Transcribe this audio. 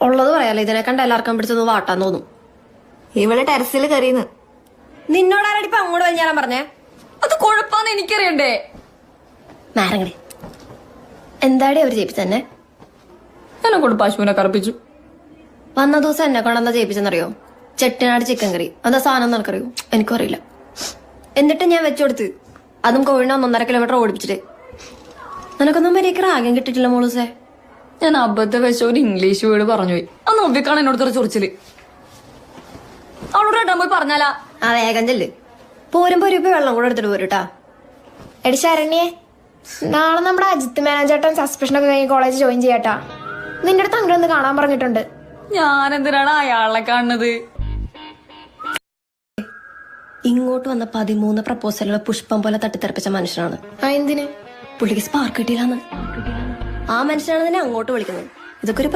ഉള്ളത് പറയാലോ, ഇതിനെ കണ്ട എല്ലാവർക്കും പിടിച്ചൊന്ന് വാട്ടാൻ തോന്നും. ഇവള് ടെറസിൽ കയറിയെന്ന്. നിന്നോടാരടി ഇപ്പൊ അങ്ങോട്ട് വഞ്ഞാലാൻ പറഞ്ഞേ? അത് കുഴപ്പാന്ന് എനിക്കറിയണ്ടേ. നാരങ്ങടി എന്താടി അവര് ചെയ്യിപ്പിച്ചെന്നെ? എന്നെ കൊണ്ട് പശുവിനെ കറപ്പിച്ചു. വന്ന ദിവസം എന്നെ കൊണ്ടെന്താ ചെയ്യിപ്പിച്ചെന്നറിയോ? ചെട്ടിനാട് ചിക്കൻ കറി. എന്താ സാധനം നിനക്കറിയോ? എനിക്കും അറിയില്ല. എന്നിട്ട് ഞാൻ വെച്ചുകൊടുത്ത്, അതും കോഴിനെ 1.5 കിലോമീറ്റർ ഓടിപ്പിച്ചിട്ട്. നിനക്കൊന്നും മര്യാദക്ക് റാഗ്യം കിട്ടിയിട്ടില്ല മോളൂസേ. ഞാൻ അബദ്ധ വെച്ച ഒരു ഇംഗ്ലീഷ് വേർഡ് പറഞ്ഞു പോയി. അന്ന് ഒബ്ബിക്കാണ് എന്നോട് ചൊറിച്ചില്. അവളോട് രണ്ടാൻ പോയി പറഞ്ഞാലാ? ആ വേഗം ചെല്ല്. പോരുമ്പോ ഒരു വെള്ളം കൂടെ എടുത്തിട്ട് പോരുട്ടാ. എടി ശരണ്യെ, നാളെ നമ്മുടെ അജിത്ത് മാനേജേട്ടൻ സസ്പെൻഷനൊക്കെ കഴിഞ്ഞ് കോളേജ് ജോയിൻ ചെയ്യാട്ടാ. നിന്റെ അടുത്ത് അങ്ങനെ ഒന്ന് കാണാൻ പറഞ്ഞിട്ടുണ്ട്. ഞാൻ എന്തിനാണ് അയാളെ കാണുന്നത്? ഇങ്ങോട്ട് വന്ന 13 പ്രപ്പോസലുകൾ പുഷ്പം പോലെ തട്ടിത്തെറിപ്പിച്ച മനുഷ്യനാണ്. എന്തിന്? പുള്ളിക്ക് സ്പാർക്ക് കിട്ടിയില്ലാന്ന്. ആ മനുഷ്യനാണ് തന്നെ അങ്ങോട്ട് വിളിക്കുന്നത്. ഇതൊക്കെ ഒരു